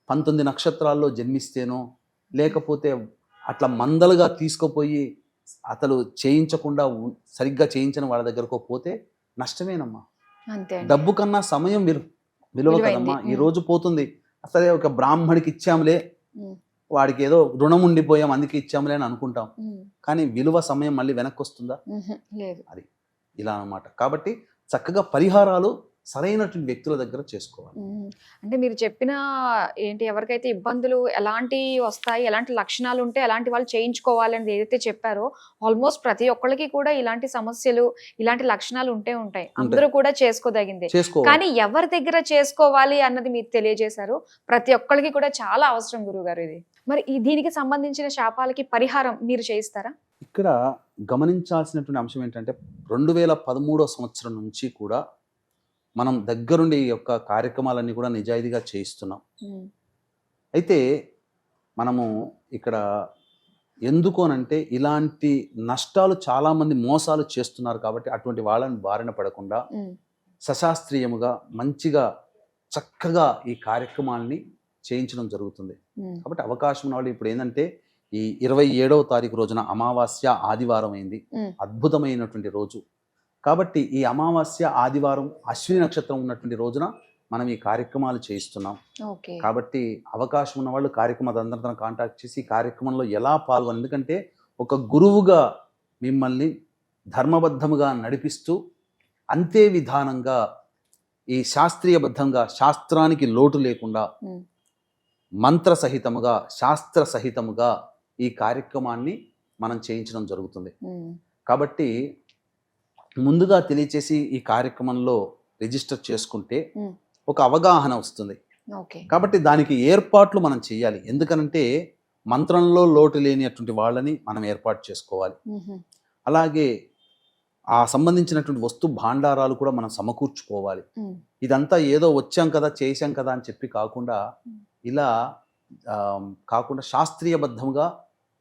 C: 19 నక్షత్రాల్లో జన్మిస్తేనో, లేకపోతే అట్లా మందలుగా తీసుకుపోయి అతను చేయించకుండా సరిగ్గా చేయించిన వాళ్ళ దగ్గరకు పోతే నష్టమేనమ్మా. డబ్బు కన్నా సమయం విలువ కదమ్మా. ఈ రోజు పోతుంది, అసలే ఒక బ్రాహ్మడికి ఇచ్చాములే, వాడికి ఏదో రుణం ఉండిపోయాం అందుకే ఇచ్చాములే అని అనుకుంటాం, కానీ విలువ సమయం మళ్ళీ వెనక్కి వస్తుందా?
B: లేదు.
C: అది ఇలా అన్నమాట. కాబట్టి చక్కగా పరిహారాలు సరైనటువంటి వ్యక్తుల దగ్గర చేసుకోవాలి.
B: అంటే మీరు చెప్పిన ఎవరికైతే ఇబ్బందులు ఎలాంటి వస్తాయి, ఎలాంటి లక్షణాలు ఉంటే ఎలాంటి వాళ్ళు చేయించుకోవాలి అని ఏదైతే చెప్పారో, ఆల్మోస్ట్ ప్రతి ఒక్కరికి కూడా ఇలాంటి సమస్యలు, ఇలాంటి లక్షణాలు ఉంటాయి. అందరూ కూడా చేసుకోదగిందే. కానీ ఎవరి దగ్గర చేసుకోవాలి అన్నది మీరు తెలియజేశారు. ప్రతి ఒక్కరికి కూడా చాలా అవసరం గురువుగారు ఇది. మరి దీనికి సంబంధించిన శాపాలకి పరిహారం మీరు చేయిస్తారా?
C: ఇక్కడ గమనించాల్సినటువంటి అంశం ఏంటంటే 2013 సంవత్సరం నుంచి కూడా మనం దగ్గరుండి ఈ యొక్క కార్యక్రమాలన్నీ కూడా నిజాయితీగా చేయిస్తున్నాం. అయితే మనము ఇక్కడ ఎందుకోనంటే ఇలాంటి నష్టాలు చాలామంది మోసాలు చేస్తున్నారు కాబట్టి అటువంటి వాళ్ళని బారిన పడకుండా సశాస్త్రీయముగా మంచిగా చక్కగా ఈ కార్యక్రమాలని చేయించడం జరుగుతుంది. కాబట్టి అవకాశం ఉన్న వాళ్ళు ఇప్పుడు ఏంటంటే ఈ 27వ తారీఖు రోజున అమావాస్య ఆదివారం అయింది, అద్భుతమైనటువంటి రోజు. కాబట్టి ఈ అమావాస్య ఆదివారం అశ్విని నక్షత్రం ఉన్నటువంటి రోజున మనం ఈ కార్యక్రమాలు చేయిస్తున్నాం. కాబట్టి అవకాశం ఉన్న వాళ్ళు కార్యక్రమాలందరితో కాంటాక్ట్ చేసి ఈ కార్యక్రమంలో ఎలా పాల్గొని, ఎందుకంటే ఒక గురువుగా మిమ్మల్ని ధర్మబద్ధముగా నడిపిస్తూ అంతే విధానంగా ఈ శాస్త్రీయబద్ధంగా, శాస్త్రానికి లోటు లేకుండా మంత్ర సహితముగా, శాస్త్ర సహితముగా ఈ కార్యక్రమాన్ని మనం చేయించడం జరుగుతుంది. కాబట్టి ముందుగా తెలియచేసి ఈ కార్యక్రమంలో రిజిస్టర్ చేసుకుంటే ఒక అవగాహన వస్తుంది. కాబట్టి దానికి ఏర్పాట్లు మనం చేయాలి. ఎందుకనంటే మంత్రంలో లోటు లేనిటువంటి వాళ్ళని మనం ఏర్పాటు చేసుకోవాలి. అలాగే ఆ సంబంధించినటువంటి వస్తు భాండారాలు కూడా మనం సమకూర్చుకోవాలి. ఇదంతా ఏదో వచ్చాం కదా, చేశాం కదా అని చెప్పి కాకుండా, ఇలా కాకుండా శాస్త్రీయబద్ధంగా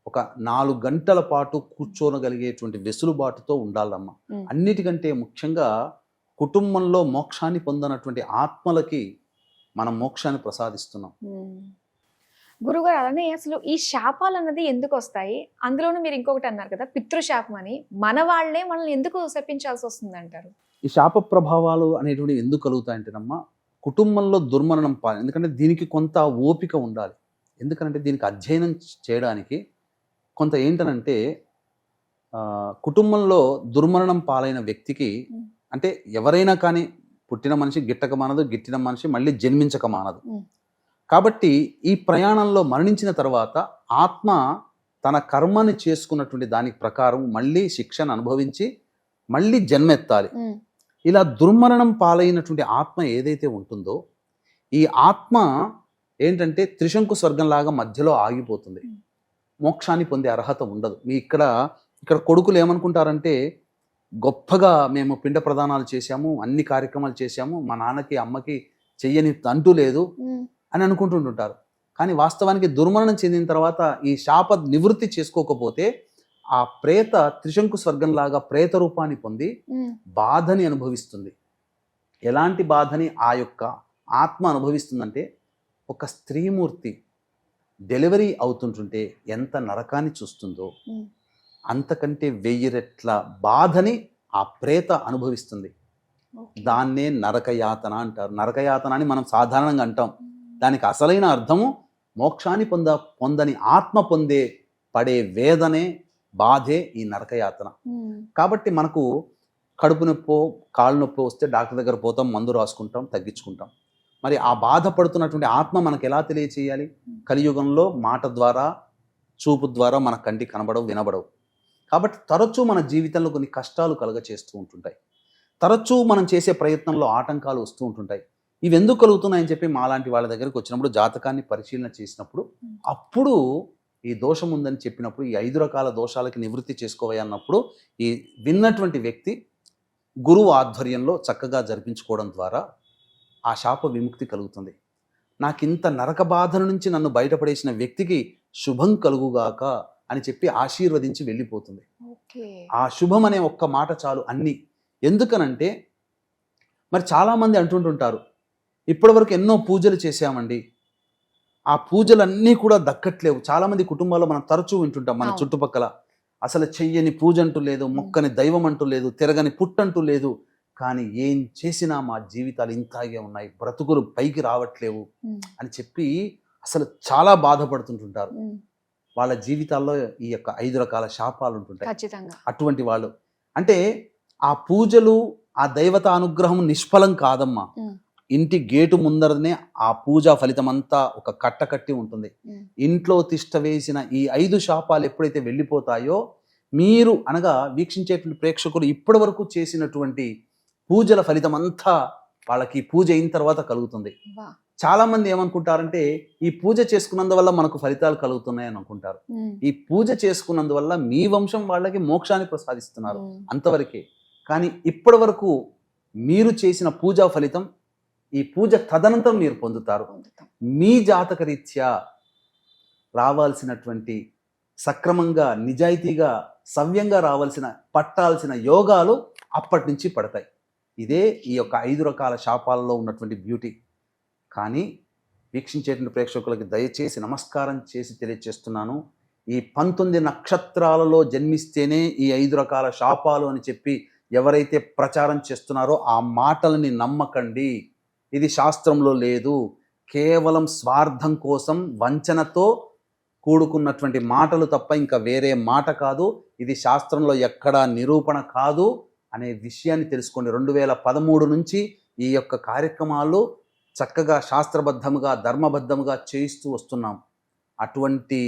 C: ఒక 4 గంటల పాటు కూర్చోనగలిగేటువంటి వెసులుబాటుతో ఉండాలమ్మా. అన్నిటికంటే ముఖ్యంగా కుటుంబంలో మోక్షాన్ని పొందనటువంటి ఆత్మలకి మనం మోక్షాన్ని ప్రసాదిస్తున్నాం.
B: గురుగారు, అలానే అసలు ఈ శాపాలు అన్నది ఎందుకు వస్తాయి? అందులోనూ మీరు ఇంకొకటి అన్నారు కదా, పితృశాపం అని. మన వాళ్ళే మనల్ని ఎందుకు శపించాల్సి వస్తుంది అంటారు?
C: ఈ శాప ప్రభావాలు అనేటువంటి ఎందుకు కలుగుతాయంటేనమ్మా, కుటుంబంలో దుర్మరణం ఎందుకంటే దీనికి కొంత ఓపిక ఉండాలి. ఎందుకంటే దీనికి అధ్యయనం చేయడానికి కొంత ఏంటనంటే, కుటుంబంలో దుర్మరణం పాలైన వ్యక్తికి, అంటే ఎవరైనా కానీ పుట్టిన మనిషి గిట్టక మానదు, గిట్టిన మనిషి మళ్ళీ జన్మించక మానదు. కాబట్టి ఈ ప్రయాణంలో మరణించిన తర్వాత ఆత్మ తన కర్మని చేసుకున్నటువంటి దానికి ప్రకారం మళ్ళీ శిక్షను అనుభవించి మళ్ళీ జన్మెత్తాలి. ఇలా దుర్మరణం పాలైనటువంటి ఆత్మ ఏదైతే ఉంటుందో, ఈ ఆత్మ ఏంటంటే త్రిశంకు స్వర్గంలాగా మధ్యలో ఆగిపోతుంది. మోక్షాన్ని పొందే అర్హత ఉండదు. ఇక్కడ కొడుకులు ఏమనుకుంటారంటే, గొప్పగా మేము పిండ ప్రదానాలు చేశాము, అన్ని కార్యక్రమాలు చేశాము, మా నాన్నకి అమ్మకి చెయ్యని అంటూ లేదు అని అనుకుంటుంటారు. కానీ వాస్తవానికి దుర్మరణం చెందిన తర్వాత ఈ శాప నివృత్తి చేసుకోకపోతే ఆ ప్రేత త్రిశంకు స్వర్గంలాగా ప్రేత రూపాన్ని పొంది బాధని అనుభవిస్తుంది. ఎలాంటి బాధని ఆ యొక్క ఆత్మ అనుభవిస్తుందంటే, ఒక స్త్రీమూర్తి డెలివరీ అవుతుంటుంటే ఎంత నరకాన్ని చూస్తుందో అంతకంటే 1000 రెట్ల బాధని ఆ ప్రేత అనుభవిస్తుంది. దాన్నే నరకయాతన అంటారు. నరకయాతన అని మనం సాధారణంగా అంటాం. దానికి అసలైన అర్థము మోక్షాన్ని పొందని ఆత్మ పడే వేదనే బాధే ఈ నరకయాతన. కాబట్టి మనకు కడుపు నొప్పో కాళ్ళు నొప్పి వస్తే డాక్టర్ దగ్గర పోతాం, మందు రాసుకుంటాం, తగ్గించుకుంటాం. మరి ఆ బాధపడుతున్నటువంటి ఆత్మ మనకు ఎలా తెలియచేయాలి? కలియుగంలో మాట ద్వారా, చూపు ద్వారా మన కంటి కనబడవు, వినబడవు. కాబట్టి తరచూ మన జీవితంలో కొన్ని కష్టాలు కలుగచేస్తూ ఉంటుంటాయి. తరచూ మనం చేసే ప్రయత్నంలో ఆటంకాలు వస్తూ ఉంటుంటాయి. ఇవి ఎందుకు కలుగుతున్నాయని చెప్పి మాలాంటి వాళ్ళ దగ్గరికి వచ్చినప్పుడు, జాతకాన్ని పరిశీలన చేసినప్పుడు, అప్పుడు ఈ దోషం ఉందని చెప్పినప్పుడు, ఈ 5 రకాల దోషాలకి నివృత్తి చేసుకోవాలి అన్నప్పుడు, ఈ విన్నటువంటి వ్యక్తి గురువు ఆధ్వర్యంలో చక్కగా జరిపించుకోవడం ద్వారా ఆ శాప విముక్తి కలుగుతుంది. నాకింత నరక బాధల నుంచి నన్ను బయటపడేసిన వ్యక్తికి శుభం కలుగుగాక అని చెప్పి ఆశీర్వదించి వెళ్ళిపోతుంది. ఆ శుభం అనే ఒక్క మాట చాలు అన్నీ. ఎందుకనంటే మరి చాలామంది అంటుంటుంటారు, ఇప్పటివరకు ఎన్నో పూజలు చేశామండి, ఆ పూజలన్నీ కూడా దక్కట్లేవు. చాలామంది కుటుంబాల్లో మనం తరచూ వింటుంటాం మన చుట్టుపక్కల, అసలు చెయ్యని పూజ అంటూ లేదు, మొక్కని దైవం అంటూ లేదు, తిరగని పుట్టంటూ లేదు, కానీ ఏం చేసినా మా జీవితాలు ఇంతాగే ఉన్నాయి, బ్రతుకులు పైకి రావట్లేవు అని చెప్పి అసలు చాలా బాధపడుతుంటుంటారు. వాళ్ళ జీవితాల్లో ఈ యొక్క 5 రకాల శాపాలు ఉంటుంటాయి. అటువంటి వాళ్ళు అంటే ఆ పూజలు, ఆ దైవత అనుగ్రహం నిష్ఫలం కాదమ్మా. ఇంటి గేటు ముందరనే ఆ పూజా ఫలితం అంతా ఒక కట్ట కట్టి ఉంటుంది. ఇంట్లో తిష్ట వేసిన ఈ 5 శాపాలు ఎప్పుడైతే వెళ్ళిపోతాయో, మీరు అనగా వీక్షించేటువంటి ప్రేక్షకులు ఇప్పటి వరకు చేసినటువంటి పూజల ఫలితం అంతా వాళ్ళకి పూజ అయిన తర్వాత కలుగుతుంది. చాలా మంది ఏమనుకుంటారంటే ఈ పూజ చేసుకున్నందువల్ల మనకు ఫలితాలు కలుగుతున్నాయి అని అనుకుంటారు. ఈ పూజ చేసుకున్నందువల్ల మీ వంశం వాళ్ళకి మోక్షాన్ని ప్రసాదిస్తున్నారు, అంతవరకే. కానీ ఇప్పటి వరకు మీరు చేసిన పూజా ఫలితం ఈ పూజ తదనంతరం మీరు పొందుతారు. మీ జాతక రీత్యా రావాల్సినటువంటి సక్రమంగా, నిజాయితీగా, సవ్యంగా రావాల్సిన, పట్టాల్సిన యోగాలు అప్పటి నుంచి పడతాయి. ఇదే ఈ యొక్క 5 రకాల శాపాలలో ఉన్నటువంటి బ్యూటీ. కానీ వీక్షించేటువంటి ప్రేక్షకులకి దయచేసి నమస్కారం చేసి తెలియజేస్తున్నాను, ఈ 19 నక్షత్రాలలో జన్మిస్తేనే ఈ 5 రకాల శాపాలు అని చెప్పి ఎవరైతే ప్రచారం చేస్తున్నారో ఆ మాటలని నమ్మకండి. ఇది శాస్త్రంలో లేదు. కేవలం స్వార్థం కోసం, వంచనతో కూడుకున్నటువంటి మాటలు తప్ప ఇంకా వేరే మాట కాదు. ఇది శాస్త్రంలో ఎక్కడా నిరూపణ కాదు అనే విషయాన్ని తెలుసుకోండి. 2013 నుంచి ఈ యొక్క కార్యక్రమాలు చక్కగా శాస్త్రబద్ధముగా, ధర్మబద్ధముగా చేయిస్తూ వస్తున్నాం. అటువంటి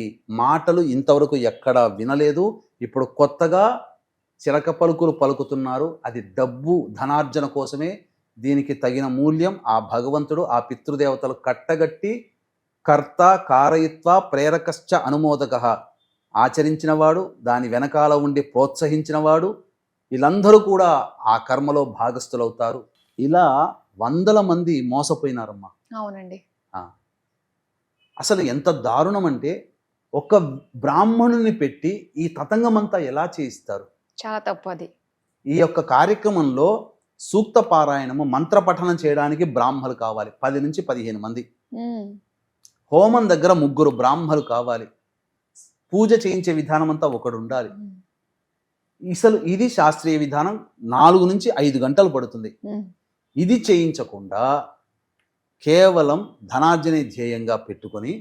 C: మాటలు ఇంతవరకు ఎక్కడా వినలేదు. ఇప్పుడు కొత్తగా చిలక పలుకులు పలుకుతున్నారు. అది డబ్బు, ధనార్జన కోసమే. దీనికి తగిన మూల్యం ఆ భగవంతుడు, ఆ పితృదేవతలు కట్టగట్టి కర్త కారయిత్వ ప్రేరకశ్చ అనుమోదక, ఆచరించినవాడు, దాని వెనకాల ఉండి ప్రోత్సహించినవాడు, వీళ్ళందరూ కూడా ఆ కర్మలో భాగస్థులవుతారు. ఇలా 100 మంది మోసపోయినారమ్మా.
B: అవునండి.
C: అసలు ఎంత దారుణం అంటే, ఒక బ్రాహ్మణుని పెట్టి ఈ తతంగమంతా ఎలా చేయిస్తారు?
B: చాలా తప్పు అది.
C: ఈ యొక్క కార్యక్రమంలో సూక్త పారాయణము, మంత్ర పఠనం చేయడానికి బ్రాహ్మలు కావాలి, 10 నుంచి 15 మంది. హోమం దగ్గర 3 బ్రాహ్మలు కావాలి. పూజ చేయించే విధానం అంతా ఒకడు ఉండాలి. అసలు ఇది శాస్త్రీయ విధానం. 4 నుంచి 5 గంటలు పడుతుంది. ఇది చేయించకుండా కేవలం ధనార్జనే ధ్యేయంగా పెట్టుకొని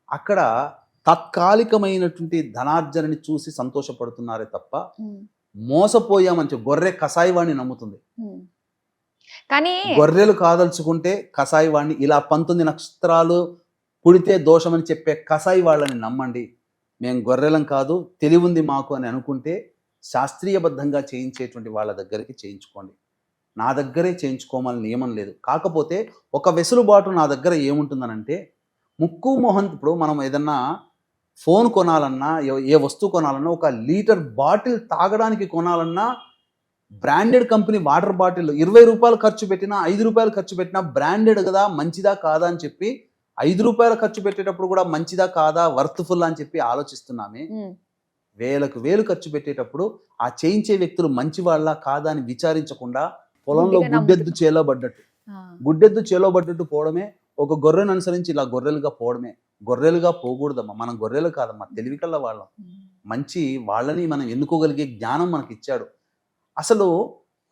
C: అక్కడ తాత్కాలికమైనటువంటి ధనార్జనని చూసి సంతోషపడుతున్నారే తప్ప మోసపోయామని చెప్పి గొర్రె కసాయివాణ్ణి నమ్ముతుంది.
B: కానీ
C: గొర్రెలు కాదలుచుకుంటే కసాయివాణ్ణి, ఇలా 19 నక్షత్రాలు పుడితే దోషమని చెప్పే కసాయి వాళ్ళని నమ్మండి. మేము గొర్రెలం కాదు, తెలివి ఉంది మాకు అని అనుకుంటే శాస్త్రీయబద్ధంగా చేయించేటువంటి వాళ్ళ దగ్గరికి చేయించుకోండి. నా దగ్గరే చేయించుకోమని నియమం లేదు. కాకపోతే ఒక వెసులుబాటు నా దగ్గర ఏముంటుందనంటే, ముక్కు మొహం, ఇప్పుడు మనం ఏదన్నా ఫోన్ కొనాలన్నా, ఏ వస్తువు కొనాలన్నా, 1 లీటర్ బాటిల్ తాగడానికి కొనాలన్నా, బ్రాండెడ్ కంపెనీ వాటర్ బాటిల్ 20 రూపాయలు ఖర్చు పెట్టినా, 5 రూపాయలు ఖర్చు పెట్టినా బ్రాండెడ్ కదా, మంచిదా కాదా అని చెప్పి 5 రూపాయలు ఖర్చు పెట్టేటప్పుడు కూడా మంచిదా కాదా, వర్త్ఫుల్ అని చెప్పి ఆలోచిస్తున్నామే. వేలు ఖర్చు పెట్టేటప్పుడు ఆ చేయించే వ్యక్తులు మంచి వాళ్ళ కాదా అని విచారించకుండా పొలంలో గుడ్డెద్దు చేలోబడ్డట్టు పోవడమే. ఒక గొర్రెను అనుసరించి ఇలా గొర్రెలుగా పోవడమే. గొర్రెలుగా పోకూడదమ్మా. మనం గొర్రెలు కాదమ్మా, తెలివి కల్ల వాళ్ళం. మంచి వాళ్ళని మనం ఎన్నుకోగలిగే జ్ఞానం మనకి ఇచ్చాడు. అసలు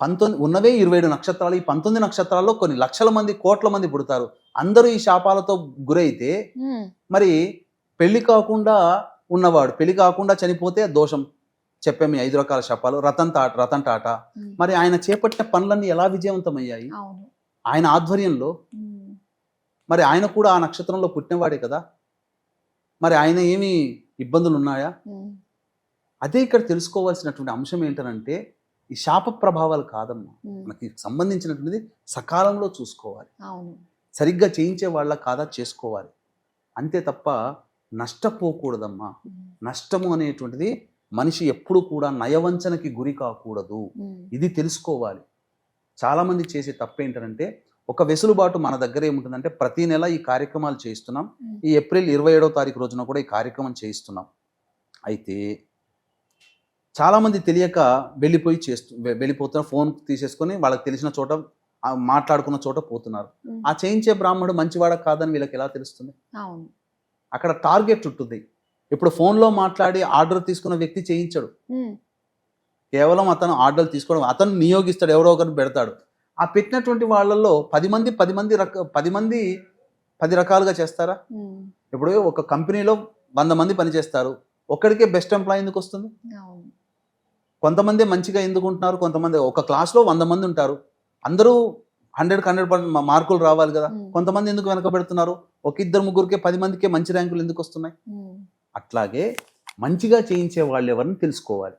C: 19 ఉన్నవే 27 నక్షత్రాలు. ఈ 19 నక్షత్రాల్లో కొన్ని లక్షల మంది, కోట్ల మంది పుడతారు. అందరూ ఈ శాపాలతో గురైతే మరి పెళ్లి కాకుండా ఉన్నవాడు పెళ్లి కాకుండా చనిపోతే దోషం చెప్పాము. ఈ 5 రకాల శాపాలు. రతన్ టాటా మరి ఆయన చేపట్టిన పనులన్నీ ఎలా విజయవంతమయ్యాయి?
B: అవును.
C: ఆయన ఆధ్వర్యంలో. మరి ఆయన కూడా ఆ నక్షత్రంలో పుట్టినవాడే కదా, మరి ఆయన ఏమి ఇబ్బందులు ఉన్నాయా? అదే ఇక్కడ తెలుసుకోవాల్సినటువంటి అంశం ఏంటనంటే ఈ శాప ప్రభావాలు కాదమ్మా, మనకి సంబంధించినటువంటిది సకాలంలో చూసుకోవాలి, సరిగ్గా చేయించే వాళ్ళ కాదా చేసుకోవాలి, అంతే తప్ప నష్టపోకూడదమ్మా. నష్టము అనేటువంటిది మనిషి ఎప్పుడు కూడా నయవంచనకి గురి కాకూడదు, ఇది తెలుసుకోవాలి. చాలామంది చేసే తప్పేంటంటే ఒక వెసులుబాటు మన దగ్గర ఏముంటుందంటే ప్రతి నెల ఈ కార్యక్రమాలు చేయిస్తున్నాం. ఈ ఏప్రిల్ 27వ తారీఖు రోజున కూడా ఈ కార్యక్రమం చేయిస్తున్నాం. అయితే చాలామంది తెలియక వెళ్ళిపోతున్నారు, ఫోన్ తీసేసుకొని వాళ్ళకి తెలిసిన చోట మాట్లాడుకున్న చోట పోతున్నారు. ఆ చేయించే బ్రాహ్మడు మంచివాడ కాదని వీళ్ళకి ఎలా తెలుస్తుంది? అక్కడ టార్గెట్ ఉంటుంది. ఇప్పుడు ఫోన్లో మాట్లాడి ఆర్డర్ తీసుకున్న వ్యక్తి చేయించడు, కేవలం అతను ఆర్డర్ తీసుకోవడం, అతను నియోగిస్తాడు, ఎవరో ఒకరిని పెడతాడు. ఆ పెట్టినటువంటి వాళ్ళల్లో 10 మంది 10 రకాలుగా చేస్తారా? ఇప్పుడు ఒక కంపెనీలో 100 మంది పనిచేస్తారు, ఒక్కడికే బెస్ట్ ఎంప్లాయీ ఎందుకు వస్తుంది? కొంతమంది మంచిగా ఎందుకు ఉంటున్నారు? కొంతమంది ఒక క్లాస్లో 100 మంది ఉంటారు, అందరూ 100% మార్కులు రావాలి కదా, కొంతమంది ఎందుకు వెనకబెడుతున్నారు? ఒక 2-3కే 10 మందికే మంచి ర్యాంకులు ఎందుకు వస్తున్నాయి? అట్లాగే మంచిగా చేయించే వాళ్ళు ఎవరిని తెలుసుకోవాలి.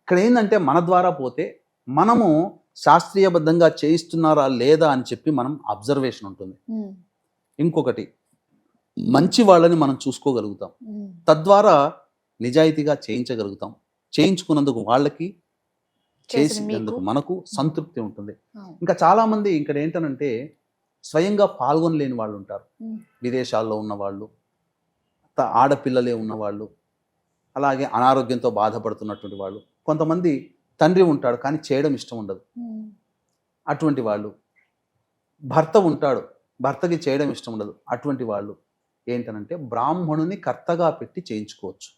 C: ఇక్కడ ఏంటంటే మన ద్వారా పోతే మనము శాస్త్రీయబద్ధంగా చేయిస్తున్నారా లేదా అని చెప్పి మనం అబ్జర్వేషన్ ఉంటుంది. ఇంకొకటి మంచి వాళ్ళని మనం చూసుకోగలుగుతాం, తద్వారా నిజాయితీగా చేయించగలుగుతాం. చేయించుకున్నందుకు వాళ్ళకి, చేసినందుకు మనకు సంతృప్తి ఉంటుంది. ఇంకా చాలా మంది ఇక్కడ ఏంటనంటే స్వయంగా పాల్గొనలేని వాళ్ళు ఉంటారు, విదేశాల్లో ఉన్నవాళ్ళు, ఆడపిల్లలే ఉన్నవాళ్ళు, అలాగే అనారోగ్యంతో బాధపడుతున్నటువంటి వాళ్ళు, కొంతమంది తండ్రి ఉంటాడు కానీ చేయడం ఇష్టం ఉండదు, అటువంటి వాళ్ళు, భర్త ఉంటాడు భర్తకి చేయడం ఇష్టం ఉండదు, అటువంటి వాళ్ళు ఏంటనంటే బ్రాహ్మణుని కర్తగా పెట్టి చేయించుకోవచ్చు,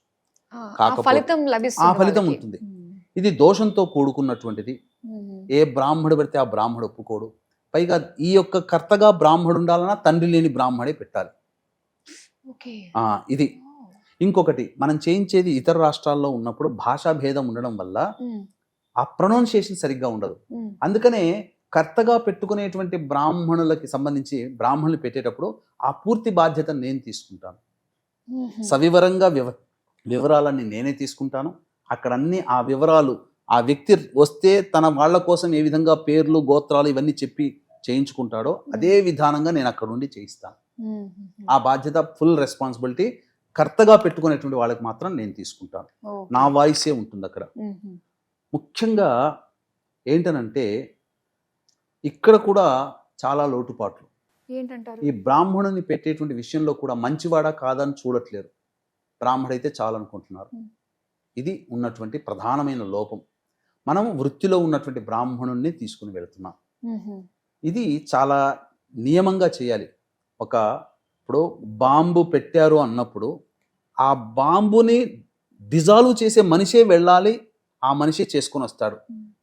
C: ఆ ఫలితం ఉంటుంది. ఇది దోషంతో కూడుకున్నటువంటిది. ఏ బ్రాహ్మడు పెడితే ఆ బ్రాహ్మడు ఒప్పుకోడు. పైగా ఈ యొక్క కర్తగా బ్రాహ్మడు ఉండాలన్నా తండ్రి లేని బ్రాహ్మడే పెట్టాలి. ఇది ఇంకొకటి, మనం చేయించేది ఇతర రాష్ట్రాల్లో ఉన్నప్పుడు భాషా భేదం ఉండడం వల్ల ఆ ప్రొనౌన్సియేషన్ సరిగ్గా ఉండదు. అందుకనే కర్తగా పెట్టుకునేటువంటి బ్రాహ్మణులకి సంబంధించి బ్రాహ్మణులు పెట్టేటప్పుడు ఆ పూర్తి బాధ్యత నేను తీసుకుంటాను, సవివరంగా వివరాలన్నీ నేనే తీసుకుంటాను. అక్కడ అన్ని ఆ వివరాలు, ఆ వ్యక్తి వస్తే తన వాళ్ళ కోసం ఏ విధంగా పేర్లు గోత్రాలు ఇవన్నీ చెప్పి చేయించుకుంటాడో అదే విధానంగా నేను అక్కడ ఉండి చేయిస్తాను. ఆ బాధ్యత, ఫుల్ రెస్పాన్సిబిలిటీ కర్తగా పెట్టుకునేటువంటి వాళ్ళకి మాత్రం నేను తీసుకుంటాను. నా వాయిసే ఉంటుంది అక్కడ. ముఖ్యంగా ఏంటనంటే ఇక్కడ కూడా చాలా లోటుపాట్లు. ఈ బ్రాహ్మణుని పెట్టేటువంటి విషయంలో కూడా మంచివాడా కాదని చూడట్లేరు, బ్రాహ్మడైతే చాలనుకుంటున్నారు. ఇది ఉన్నటువంటి ప్రధానమైన లోపం. మనం వృత్తిలో ఉన్నటువంటి బ్రాహ్మణుణ్ణి తీసుకుని వెళ్తున్నాం. ఇది చాలా నియమంగా చేయాలి. ఇప్పుడు బాంబు పెట్టారు అన్నప్పుడు ఆ బాంబుని డిజాల్వ్ చేసే మనిషే వెళ్ళాలి, ఆ మనిషే చేసుకొని వస్తాడు.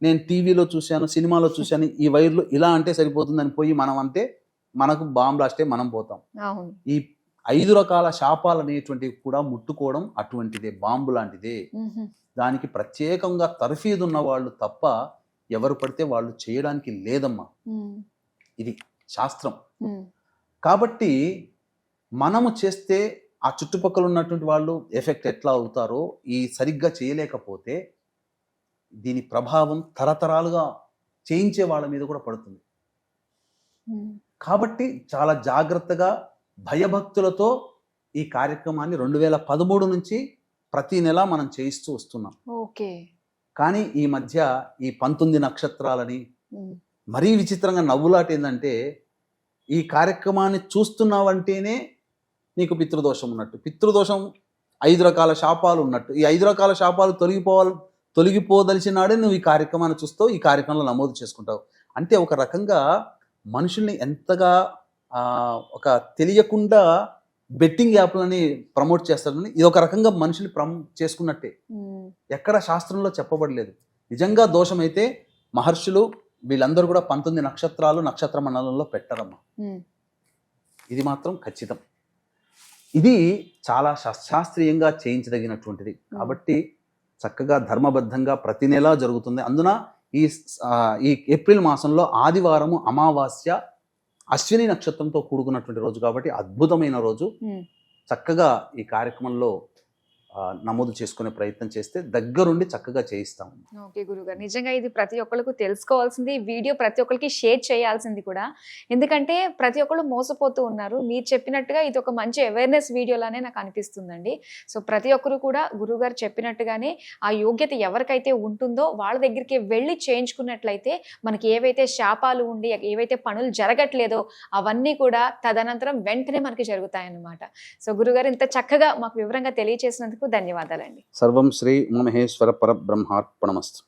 C: నేను టీవీలో చూశాను, సినిమాలో చూశాను, ఈ వైర్లు ఇలా అంటే సరిపోతుందని పోయి మనం అంటే మనకు బాంబు బ్లాస్టే, మనం పోతాం. ఈ 5 రకాల శాపాలు అనేటువంటివి కూడా ముట్టుకోవడం అటువంటిదే, బాంబు లాంటిదే. దానికి ప్రత్యేకంగా తర్ఫీదు ఉన్న వాళ్ళు తప్ప ఎవరు పడితే వాళ్ళు చేయడానికి లేదమ్మా, ఇది శాస్త్రం. కాబట్టి మనము చేస్తే ఆ చుట్టుపక్కల ఉన్నటువంటి వాళ్ళు ఎఫెక్ట్ ఎట్లా అవుతారో, ఈ సరిగ్గా చేయలేకపోతే దీని ప్రభావం తరతరాలుగా చేయించే వాళ్ళ మీద కూడా పడుతుంది. కాబట్టి చాలా జాగ్రత్తగా భయభక్తులతో ఈ కార్యక్రమాన్ని 2013 నుంచి ప్రతి నెల మనం చేయిస్తూ వస్తున్నాం. కానీ ఈ మధ్య ఈ 19 నక్షత్రాలని మరీ విచిత్రంగా నవ్వులాట ఏంటంటే, ఈ కార్యక్రమాన్ని చూస్తున్నావంటేనే నీకు పితృదోషం ఉన్నట్టు, పితృదోషం 5 రకాల శాపాలు ఉన్నట్టు, ఈ 5 రకాల శాపాలు తొలగిపోదలిచినాడే నువ్వు ఈ కార్యక్రమాన్ని చూస్తావు, ఈ కార్యక్రమంలో నమోదు చేసుకుంటావు. అంటే ఒక రకంగా మనుషుల్ని ఎంతగా ఒక తెలియకుండా బెట్టింగ్ యాప్లని ప్రమోట్ చేస్తారని, ఇది ఒక రకంగా మనుషులు చేసుకున్నట్టే. ఎక్కడ శాస్త్రంలో చెప్పబడలేదు. నిజంగా దోషమైతే మహర్షులు వీళ్ళందరూ కూడా 19 నక్షత్రాలు నక్షత్ర మండలంలో పెట్టరమ్మా, ఇది మాత్రం ఖచ్చితం. ఇది చాలా శాస్త్రీయంగా చేయించదగినటువంటిది కాబట్టి చక్కగా ధర్మబద్ధంగా ప్రతి నెలా జరుగుతుంది. అందున ఈ ఏప్రిల్ మాసంలో ఆదివారము అమావాస్య అశ్విని నక్షత్రంతో కూడుకున్నటువంటి రోజు కాబట్టి అద్భుతమైన రోజు. చక్కగా ఈ కార్యక్రమంలో నమోదు చేసుకునే ప్రయత్నం చేస్తే దగ్గరుండి చక్కగా చేయిస్తాం.
B: ఓకే గురుగారు, నిజంగా ఇది ప్రతి ఒక్కరికి తెలుసుకోవాల్సింది, వీడియో ప్రతి ఒక్కరికి షేర్ చేయాల్సింది కూడా. ఎందుకంటే ప్రతి ఒక్కళ్ళు మోసపోతూ ఉన్నారు. మీరు చెప్పినట్టుగా ఇది ఒక మంచి అవేర్నెస్ వీడియోలానే నాకు అనిపిస్తుందండి. సో ప్రతి ఒక్కరు కూడా గురుగారు చెప్పినట్టుగానే ఆ యోగ్యత ఎవరికైతే ఉంటుందో వాళ్ళ దగ్గరికి వెళ్ళి చేయించుకున్నట్లయితే మనకి ఏవైతే శాపాలు ఉండి ఏవైతే పనులు జరగట్లేదో అవన్నీ కూడా తదనంతరం వెంటనే మనకి జరుగుతాయన్నమాట. సో గురుగారు ఇంత చక్కగా మాకు వివరంగా తెలియజేసినందుకు ధన్యవాదాలండి.
C: సర్వం శ్రీ ఉమామహేశ్వర పరబ్రహ్మార్పణమస్తు.